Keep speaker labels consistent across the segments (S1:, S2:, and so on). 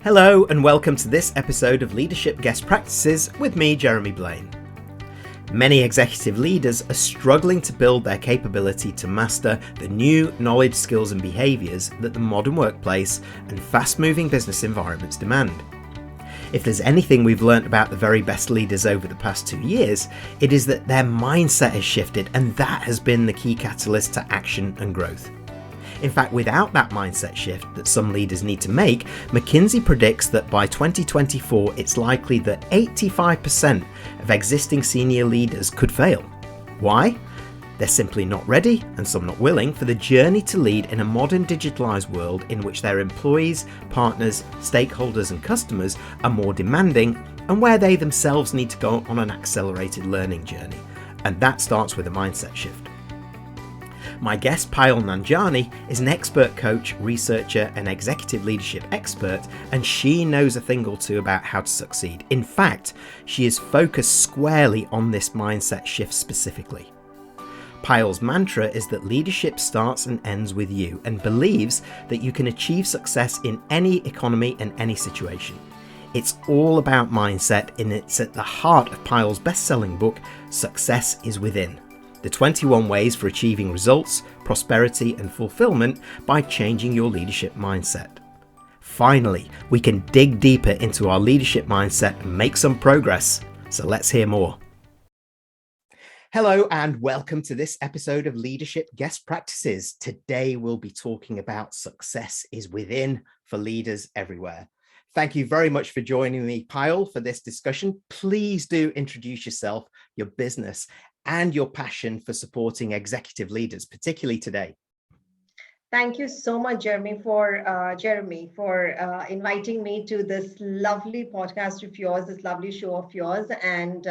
S1: Hello and welcome to this episode of Leadership Guest Practices with me, Jeremy Blain. Many executive leaders are struggling to build their capability to master the new knowledge, skills and behaviours that the modern workplace and fast-moving business environments demand. If there's anything we've learnt about the very best leaders over the past 2 years, it is that their mindset has shifted, and that has been the key catalyst to action and growth. In fact, without that mindset shift that some leaders need to make, McKinsey predicts that by 2024, it's likely that 85% of existing senior leaders could fail. Why? They're simply not ready, and some not willing, for the journey to lead in a modern digitalized world in which their employees, partners, stakeholders and customers are more demanding, and where they themselves need to go on an accelerated learning journey. And that starts with a mindset shift. My guest, Payal Nanjiani, is an expert coach, researcher and executive leadership expert, and she knows a thing or two about how to succeed. In fact, she is focused squarely on this mindset shift specifically. Payal's mantra is that leadership starts and ends with you, and believes that you can achieve success in any economy and any situation. It's all about mindset, and it's at the heart of Payal's best-selling book, Success is Within: The 21 Ways for Achieving Results, Prosperity and Fulfillment by Changing Your Leadership Mindset. Finally, we can dig deeper into our leadership mindset and make some progress. So let's hear more. Hello and welcome to this episode of Leadership Guest Practices. Today we'll be talking about success is within for leaders everywhere. Thank you very much for joining me, Payal, for this discussion. Please do introduce yourself, your business, and your passion for supporting executive leaders, particularly today.
S2: Thank you so much, Jeremy, for inviting me to this lovely podcast of yours, this lovely show of yours. And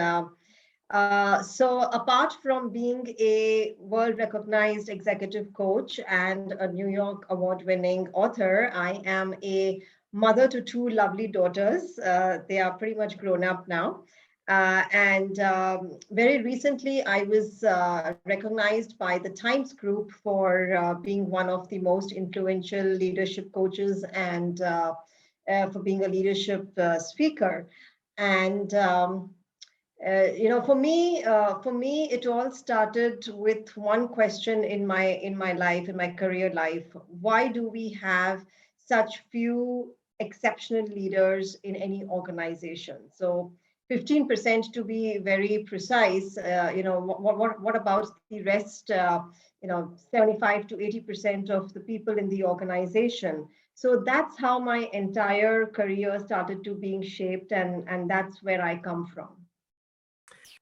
S2: so apart from being a world-recognized executive coach and a New York award-winning author, I am a mother to two lovely daughters. They are pretty much grown up now. Very recently, I was recognized by the Times Group for being one of the most influential leadership coaches and for being a leadership speaker. And for me, it all started with one question in my life, in my career life. Why do we have such few exceptional leaders in any organization? So 15% to be very precise. What about the rest? 75 to 80% of the people in the organization. So that's how my entire career started to being shaped, and that's where I come from.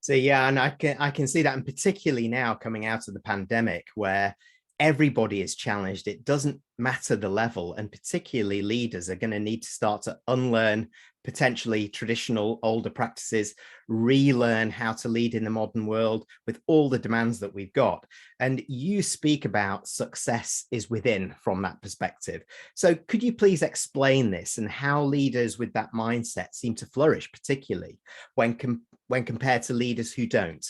S1: So yeah, and I can see that, and particularly now coming out of the pandemic, where everybody is challenged. It doesn't matter the level, and particularly leaders are going to need to start to unlearn potentially traditional older practices, relearn how to lead in the modern world with all the demands that we've got. And you speak about success is within from that perspective. So could you please explain this and how leaders with that mindset seem to flourish, particularly when compared to leaders who don't?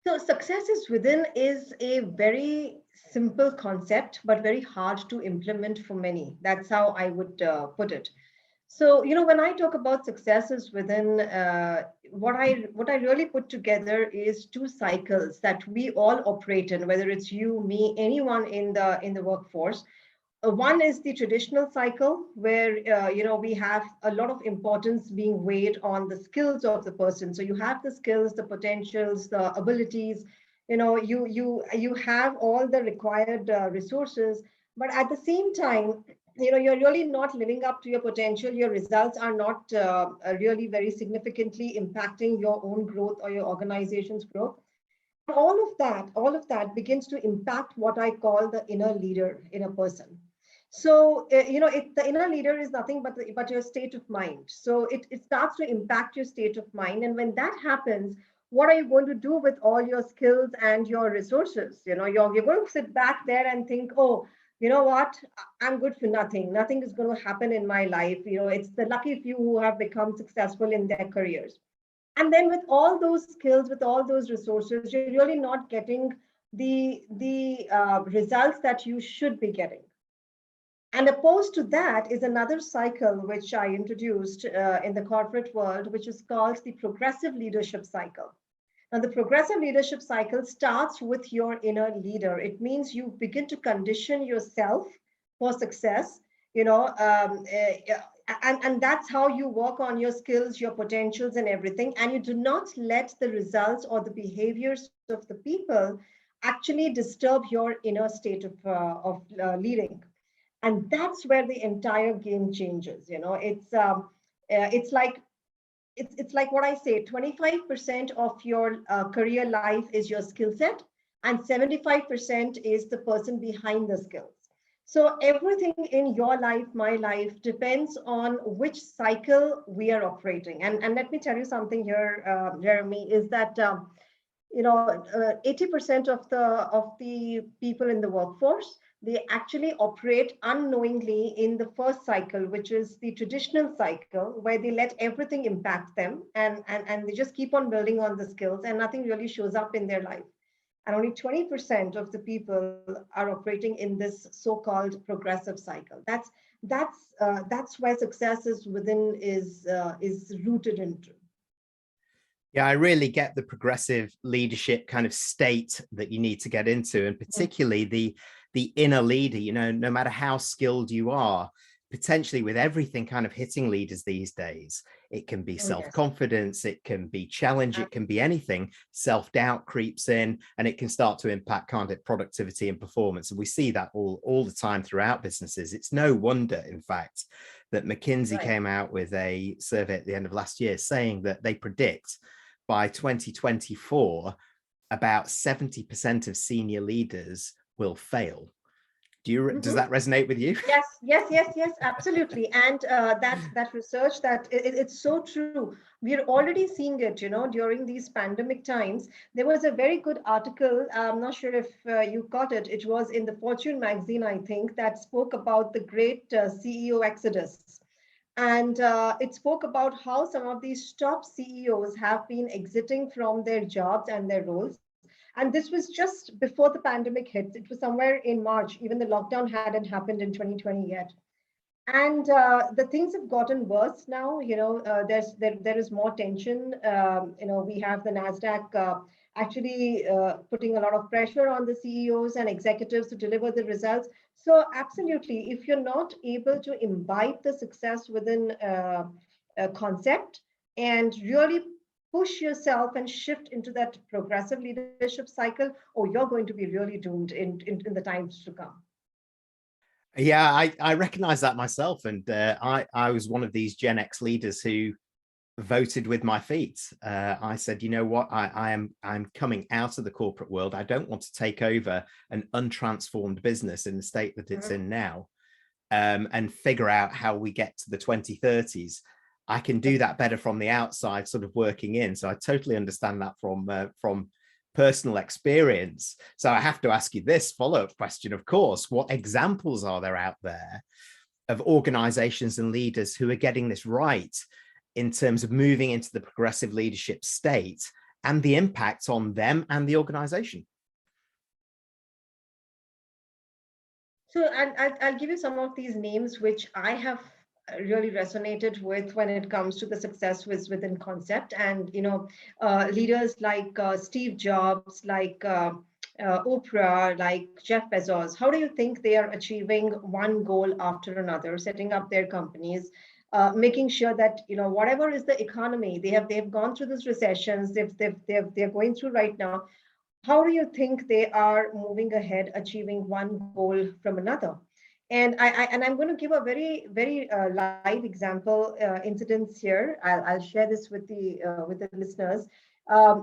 S2: So success is within is a very simple concept, but very hard to implement for many. That's how I would put it. So, when I talk about successes within, what I really put together is two cycles that we all operate in, whether it's you, me, anyone in the workforce. One is the traditional cycle where, we have a lot of importance being weighed on the skills of the person. So you have the skills, the potentials, the abilities, you have all the required resources, but at the same time, you're really not living up to your potential. Your results are not really very significantly impacting your own growth or your organization's growth. All of that begins to impact what I call the inner leader in a person. So, the inner leader is nothing but your state of mind. So it starts to impact your state of mind. And when that happens, what are you going to do with all your skills and your resources? You're going to sit back there and think, oh, you know what? I'm good for nothing. Nothing is going to happen in my life. It's the lucky few who have become successful in their careers. And then with all those skills, with all those resources, you're really not getting the results that you should be getting. And opposed to that is another cycle which I introduced in the corporate world, which is called the progressive leadership cycle. Now, the progressive leadership cycle starts with your inner leader. It means you begin to condition yourself for success, you know, and that's how you work on your skills, your potentials, and everything. And you do not let the results or the behaviors of the people actually disturb your inner state of leading. And that's where the entire game changes. It's like it's like what I say, 25% of your career life is your skill set, and 75% is the person behind the skills. So everything in your life, my life, depends on which cycle we are operating. And let me tell you something here, Jeremy, is that 80% of the people in the workforce, they actually operate unknowingly in the first cycle, which is the traditional cycle, where they let everything impact them, and they just keep on building on the skills and nothing really shows up in their life. And only 20% of the people are operating in this so-called progressive cycle. That's where success is within is rooted into.
S1: Yeah, I really get the progressive leadership kind of state that you need to get into, and particularly the inner leader. No matter how skilled you are, potentially with everything kind of hitting leaders these days, it can be self-confidence, it can be challenge, it can be anything. Self-doubt creeps in, and it can start to impact, can't it, productivity and performance. And we see that all the time throughout businesses. It's no wonder, in fact, that McKinsey came out with a survey at the end of last year saying that they predict by 2024, about 70% of senior leaders will fail. Does that resonate with you?
S2: Yes, absolutely. And that research, it's so true. We're already seeing it, during these pandemic times. There was a very good article. I'm not sure if you got it. It was in the Fortune magazine, I think, that spoke about the great CEO exodus. And it spoke about how some of these top CEOs have been exiting from their jobs and their roles. And this was just before the pandemic hit. It was somewhere in March. Even the lockdown hadn't happened in 2020 yet. And the things have gotten worse now. There is more tension. We have the Nasdaq actually putting a lot of pressure on the CEOs and executives to deliver the results. So absolutely, if you're not able to imbibe the success within a concept and really push yourself and shift into that progressive leadership cycle, or you're going to be really doomed in the times to come.
S1: Yeah, I recognize that myself. And I was one of these Gen X leaders who voted with my feet. I said, you know what, I'm coming out of the corporate world. I don't want to take over an untransformed business in the state that it's in now, and figure out how we get to the 2030s. I can do that better from the outside, sort of working in. So I totally understand that from personal experience. So I have to ask you this follow-up question, of course. What examples are there out there of organizations and leaders who are getting this right in terms of moving into the progressive leadership state and the impact on them and the organization?
S2: So I'll give you some of these names which I have really resonated with when it comes to the success within concept. And leaders like Steve Jobs, like Oprah, like Jeff Bezos, how do you think they are achieving one goal after another, setting up their companies, making sure that whatever is the economy, they've gone through these recessions, they're going through right now. How do you think they are moving ahead, achieving one goal from another? And I'm going to give a very live example incidents here. I'll share this with the listeners.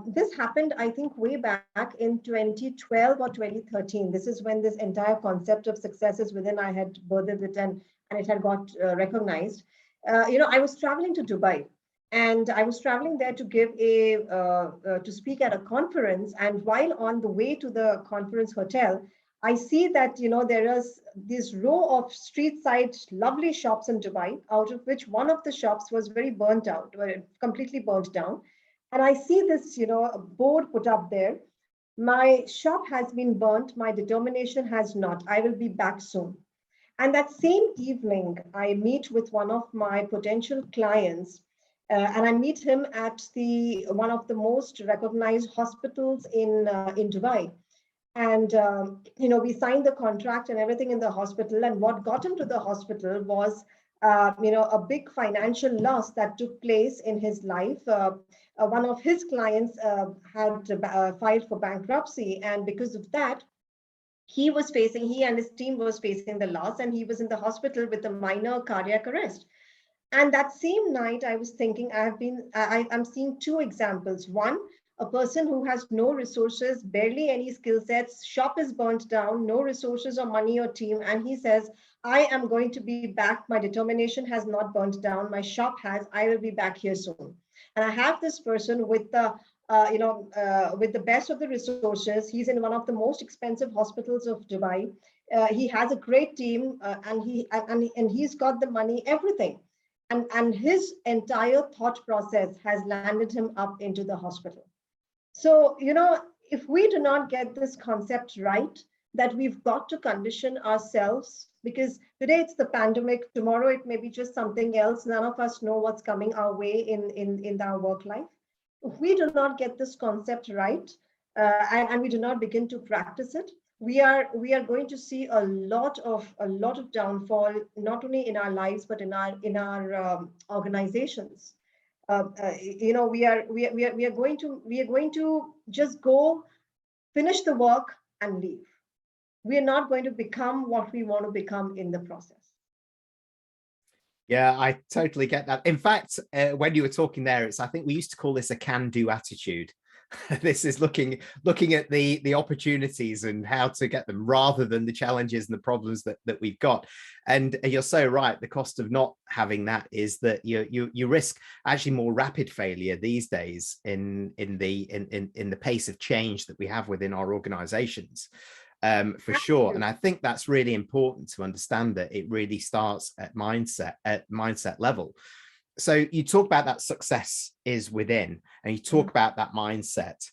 S2: This happened, I think, way back in 2012 or 2013. This is when this entire concept of successes within I had birthed it, and it had got recognized. I was traveling to Dubai, and I was traveling there to give to speak at a conference. And while on the way to the conference hotel, I see that there is this row of street side lovely shops in Dubai, out of which one of the shops was very burnt out, completely burnt down. And I see this board put up there: my shop has been burnt, my determination has not. I will be back soon. And that same evening, I meet with one of my potential clients, and I meet him at the one of the most recognized hospitals in Dubai. And we signed the contract and everything in the hospital. And what got him to the hospital was a big financial loss that took place in his life. One of his clients had filed for bankruptcy, and because of that, he and his team was facing the loss, and he was in the hospital with a minor cardiac arrest. And that same night, I was thinking, I'm seeing two examples. One, a person who has no resources, barely any skill sets, shop is burnt down, no resources or money or team. And he says, I am going to be back. My determination has not burnt down. My shop has. I will be back here soon. And I have this person with the best of the resources. He's in one of the most expensive hospitals of Dubai. He has a great team, and he's got the money, everything, and his entire thought process has landed him up into the hospital. So, if we do not get this concept right, that we've got to condition ourselves, because today it's the pandemic, tomorrow it may be just something else. None of us know what's coming our way in our work life. If we do not get this concept right, and we do not begin to practice it, we are going to see a lot of downfall, not only in our lives but in our organizations. We are going to just go finish the work and leave. We are not going to become what we want to become in the process.
S1: Yeah, I totally get that. In fact, when you were talking there, I think we used to call this a can-do attitude. This is looking at the opportunities and how to get them rather than the challenges and the problems that we've got. And you're so right. The cost of not having that is that you risk actually more rapid failure these days in the pace of change that we have within our organizations. For sure. And I think that's really important to understand, that it really starts at mindset level. So you talk about that success is within, and you talk about that mindset.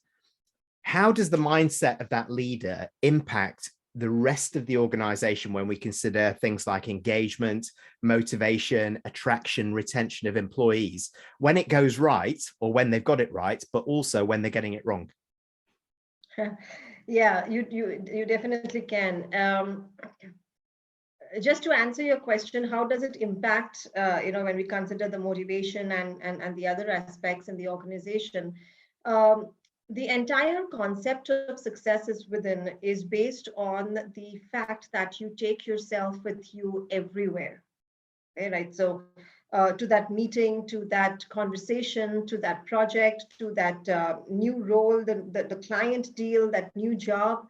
S1: How does the mindset of that leader impact the rest of the organization when we consider things like engagement, motivation, attraction, retention of employees, when it goes right or when they've got it right, but also when they're getting it wrong?
S2: Yeah, you definitely can. Just to answer your question, how does it impact, when we consider the motivation and the other aspects in the organization? Um, the entire concept of success is within is based on the fact that you take yourself with you everywhere. Right? So, to that meeting, to that conversation, to that project, to that new role, the client deal, that new job.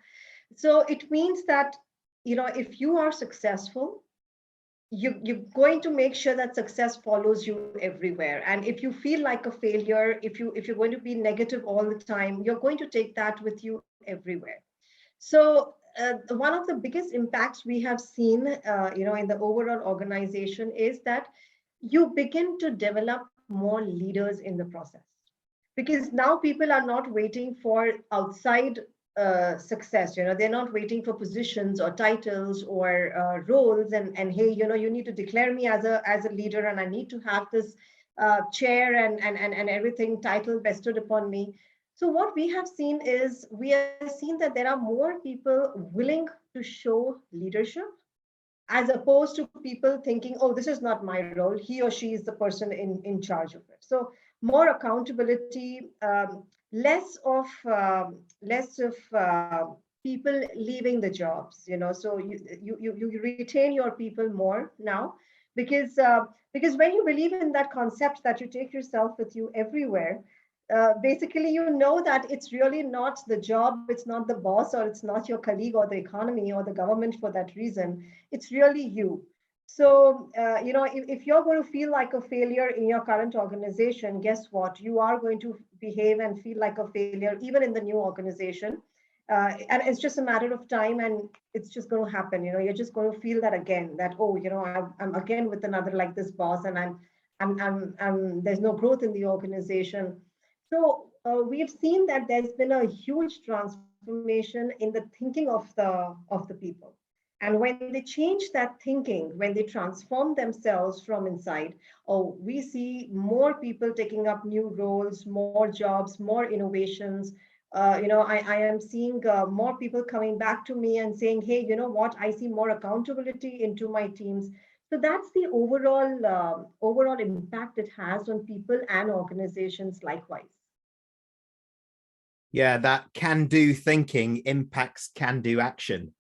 S2: So it means that, if you are successful, you're going to make sure that success follows you everywhere. And if you feel like a failure, if you're going to be negative all the time, you're going to take that with you everywhere. So one of the biggest impacts we have seen, in the overall organization is that you begin to develop more leaders in the process, because now people are not waiting for outside success. They're not waiting for positions or titles or roles, and hey, you need to declare me as a leader, and I need to have this chair and everything title bestowed upon me. So what we have seen is, we have seen that there are more people willing to show leadership, as opposed to people thinking, oh, this is not my role, he or she is the person in charge of it. So more accountability, less of people leaving the jobs. So you retain your people more now, because when you believe in that concept that you take yourself with you everywhere, basically, that it's really not the job, it's not the boss, or it's not your colleague or the economy or the government for that reason. It's really you. So, if you're going to feel like a failure in your current organization, guess what? You are going to behave and feel like a failure even in the new organization. And it's just a matter of time, and it's just going to happen. You're just going to feel that again, that, oh, I'm again with another like this boss, and there's no growth in the organization. So we've seen that there's been a huge transformation in the thinking of the people. And when they change that thinking, when they transform themselves from inside, oh, we see more people taking up new roles, more jobs, more innovations. I am seeing more people coming back to me and saying, hey, you know what? I see more accountability into my teams. So that's the overall impact it has on people and organizations likewise.
S1: Yeah, that can do thinking impacts can do action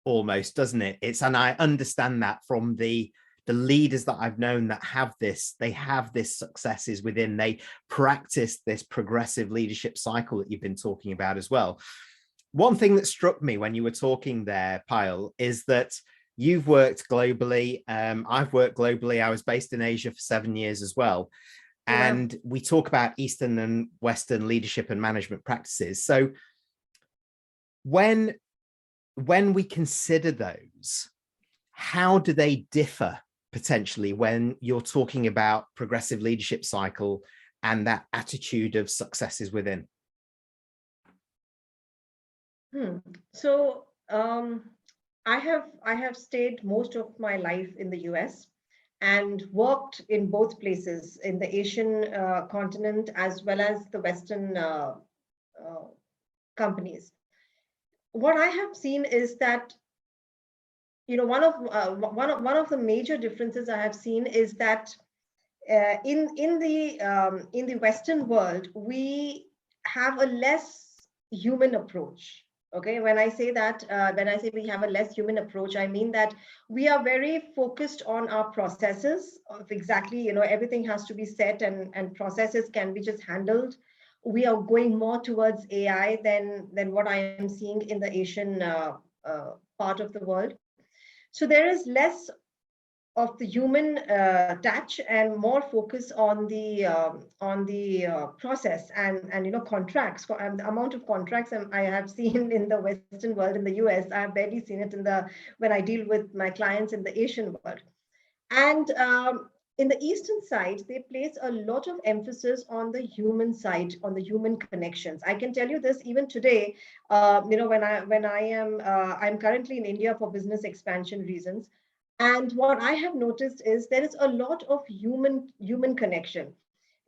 S1: almost, doesn't it? And I understand that from the leaders that I've known that have this, they have this successes within, they practice this progressive leadership cycle that you've been talking about as well. One thing that struck me when you were talking there, Payal, is that you've worked globally. I've worked globally. I was based in Asia for 7 years as well. And we talk about Eastern and Western leadership and management practices. So when we consider those, how do they differ potentially when you're talking about progressive leadership cycle and that attitude of successes within?
S2: So I have stayed most of my life in the US and worked in both places, in the Asian continent as well as the Western companies. What I have seen is that, one of the major differences I have seen is that in the Western world, we have a less human approach. Okay, when I say that, when I say we have a less human approach, I mean that we are very focused on our processes of exactly, everything has to be set, and processes can be just handled. We are going more towards AI than what I am seeing in the Asian part of the world. So there is less of the human touch and more focus on the process and contracts, and the amount of contracts I have seen in the Western world. In the US, I have barely seen it when I deal with my clients in the Asian world. And in the Eastern side, they place a lot of emphasis on the human side, on the human connections. I can tell you this even today. I'm currently in India for business expansion reasons, and what I have noticed is there is a lot of human connection.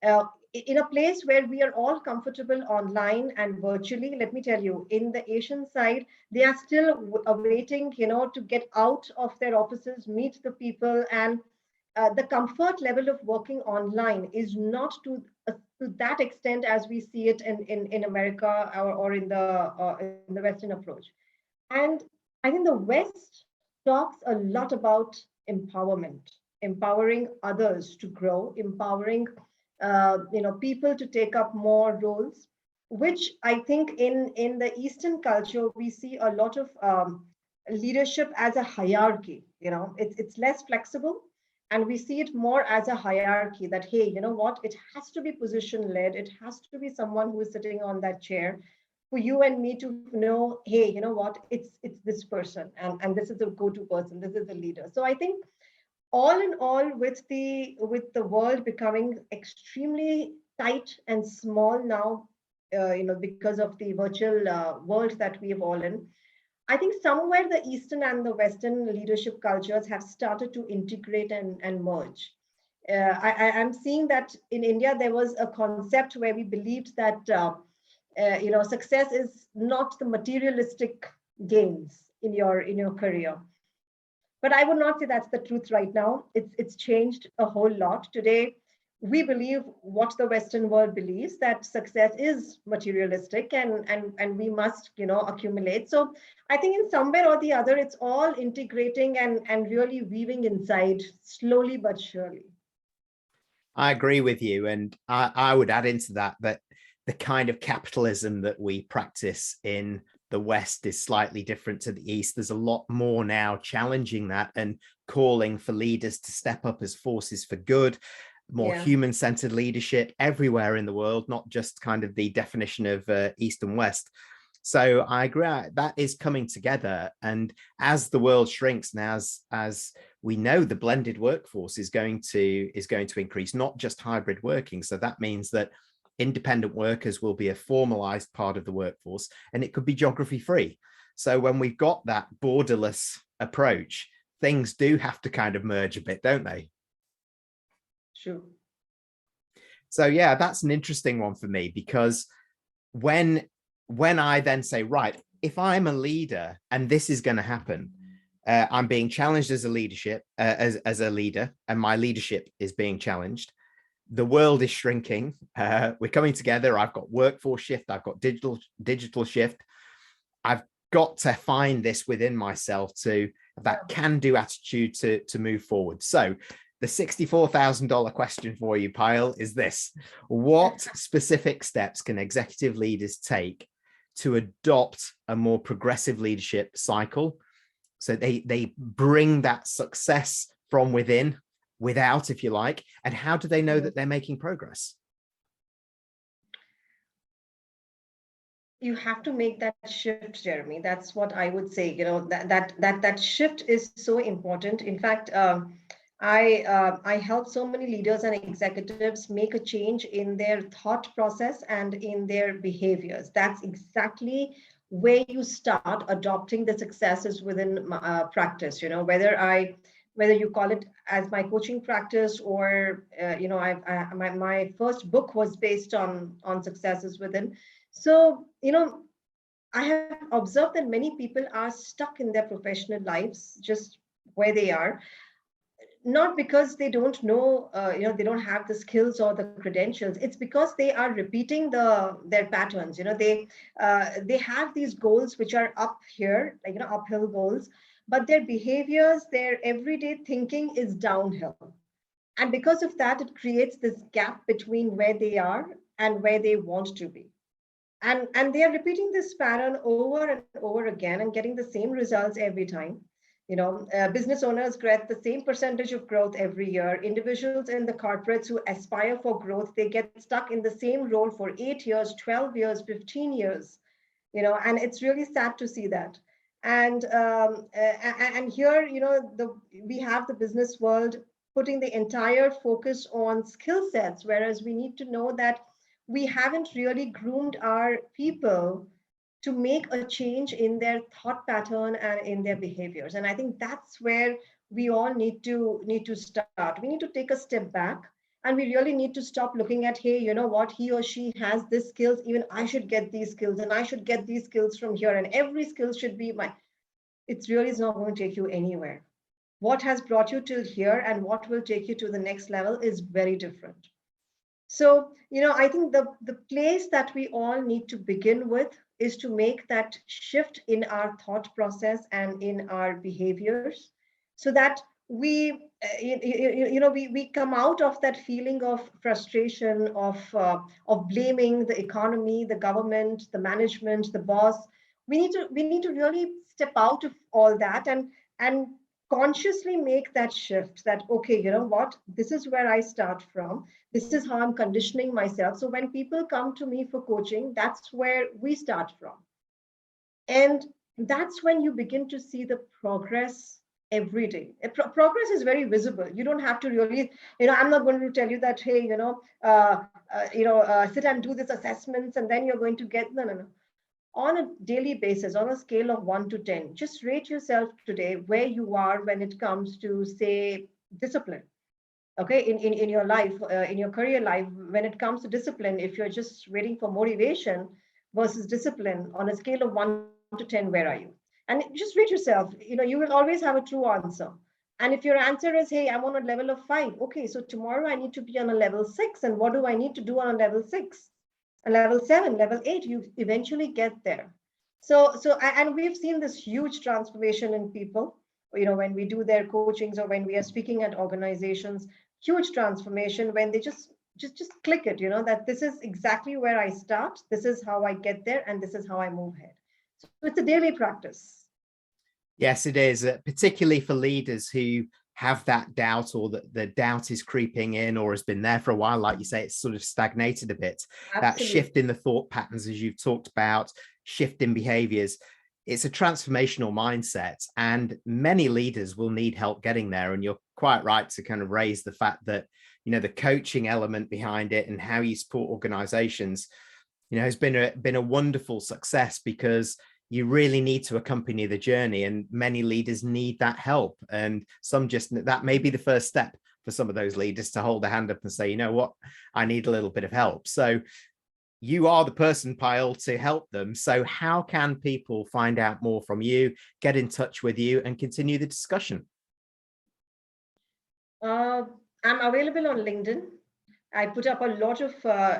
S2: In a place where we are all comfortable online and virtually, let me tell you, in the Asian side, they are still awaiting, to get out of their offices, meet the people, and the comfort level of working online is not to that extent as we see it in America, or in the Western approach. And I think the West talks a lot about empowerment, empowering others to grow, empowering people to take up more roles, which I think in the Eastern culture we see a lot of leadership as a hierarchy. It's less flexible, and we see it more as a hierarchy, that hey, you know what, it has to be position led, it has to be someone who is sitting on that chair for you and me to know, hey, you know what, it's this person, and this is a go-to person, this is a leader. So I think all in all, with the world becoming extremely tight and small now, because of the virtual world that we have all in, I think somewhere the Eastern and the Western leadership cultures have started to integrate and merge. I'm seeing that in India, there was a concept where we believed that success is not the materialistic gains in your career. But I would not say that's the truth right now. It's changed a whole lot. Today, we believe what the Western world believes, that success is materialistic, and we must, accumulate. So I think in somewhere or the other, it's all integrating and really weaving inside, slowly but surely.
S1: I agree with you. And I would add into that the kind of capitalism that we practice in the West is slightly different to the East. There's a lot more now challenging that and calling for leaders to step up as forces for good, more human-centered leadership everywhere in the world, not just kind of the definition of East and West. So I agree that is coming together. And as the world shrinks, and as we know, the blended workforce is going to increase, not just hybrid working. So that means that independent workers will be a formalized part of the workforce, and it could be geography free. So when we've got that borderless approach, things do have to kind of merge a bit, don't they?
S2: True.
S1: So yeah, that's an interesting one for me, because when I then say, right, if I'm a leader and this is going to happen, I'm being challenged as a leadership, as a leader, and my leadership is being challenged. The world is shrinking. We're coming together. I've got workforce shift. I've got digital shift. I've got to find this within myself to that can-do attitude to move forward. So the $64,000 question for you, Payal, is this: what specific steps can executive leaders take to adopt a more progressive leadership cycle, so they bring that success from without, if you like, and how do they know that they're making progress?
S2: You have to make that shift, Jeremy. That's what I would say. That shift is so important. In fact, I help so many leaders and executives make a change in their thought process and in their behaviors. That's exactly where you start adopting the successes within practice. Whether you call it as my coaching practice, or my first book was based on successes within. So I have observed that many people are stuck in their professional lives just where they are, not because they don't know, they don't have the skills or the credentials. It's because they are repeating their patterns. They have these goals which are up here, like uphill goals, but their behaviors, their everyday thinking is downhill. And because of that, it creates this gap between where they are and where they want to be. And they are repeating this pattern over and over again and getting the same results every time. Business owners get the same percentage of growth every year. Individuals in the corporates who aspire for growth, they get stuck in the same role for 8 years, 12 years, 15 years. And it's really sad to see that. And here, we have the business world putting the entire focus on skill sets, whereas we need to know that we haven't really groomed our people to make a change in their thought pattern and in their behaviors. And I think that's where we all need to start. We need to take a step back, and we really need to stop looking at, hey, you know what, he or she has this skills, even I should get these skills, and I should get these skills from here, and every skill should be my. It's really is not going to take you anywhere. What has brought you till here and what will take you to the next level is very different. So, I think the place that we all need to begin with is to make that shift in our thought process and in our behaviors, so that we come out of that feeling of frustration, of blaming the economy, the government, the management, the boss. We need to really step out of all that and consciously make that shift, that okay, you know what, this is where I start from, this is how I'm conditioning myself. So when people come to me for coaching, that's where we start from. And that's when you begin to see the progress every day. Progress is very visible. You don't have to really, I'm not going to tell you that, hey, sit and do this assessments and then you're going to get, no. On a daily basis, on a scale of 1 to 10, just rate yourself today where you are when it comes to, say, discipline. Okay, in your life, in your career life, when it comes to discipline, if you're just waiting for motivation versus discipline, on a scale of 1 to 10, where are you? And just rate yourself. You will always have a true answer. And if your answer is, hey, I'm on a level of 5, okay, so tomorrow I need to be on a level 6. And what do I need to do on a level 6? A level 7, level 8, you eventually get there. And we've seen this huge transformation in people, when we do their coachings or when we are speaking at organizations, huge transformation when they just click it, that this is exactly where I start, this is how I get there, and this is how I move ahead. So it's a daily practice.
S1: Yes, it is, particularly for leaders who have that doubt, or that the doubt is creeping in or has been there for a while. Like you say, it's sort of stagnated a bit. Absolutely. That shift in the thought patterns, as you've talked about, shift in behaviors, it's a transformational mindset, and many leaders will need help getting there. And you're quite right to kind of raise the fact that, the coaching element behind it and how you support organizations, has been a wonderful success, because you really need to accompany the journey, and many leaders need that help. And some just, that may be the first step for some of those leaders, to hold their hand up and say, you know what, I need a little bit of help. So you are the person, Payal, to help them. So how can people find out more from you, get in touch with you, and continue the discussion?
S2: I'm available on LinkedIn. I put up a lot of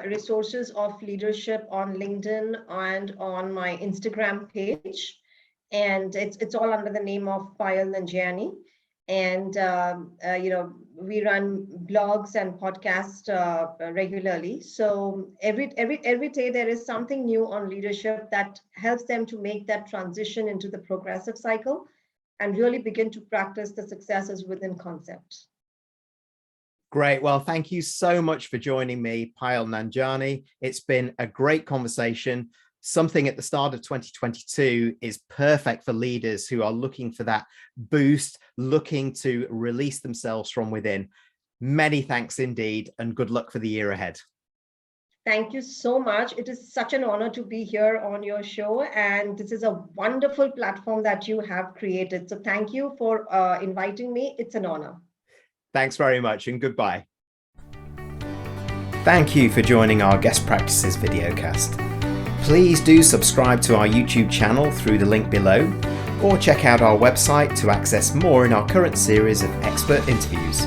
S2: resources of leadership on LinkedIn and on my Instagram page, and it's all under the name of Payal Nanjiani. And we run blogs and podcasts regularly. So every day there is something new on leadership that helps them to make that transition into the progressive cycle and really begin to practice the successes within concepts.
S1: Great. Well, thank you so much for joining me, Payal Nanjiani. It's been a great conversation. Something at the start of 2022 is perfect for leaders who are looking for that boost, looking to release themselves from within. Many thanks indeed, and good luck for the year ahead.
S2: Thank you so much. It is such an honor to be here on your show, and this is a wonderful platform that you have created. So thank you for inviting me. It's an honor.
S1: Thanks very much, and goodbye. Thank you for joining our Guest Practices videocast. Please do subscribe to our YouTube channel through the link below, or check out our website to access more in our current series of expert interviews.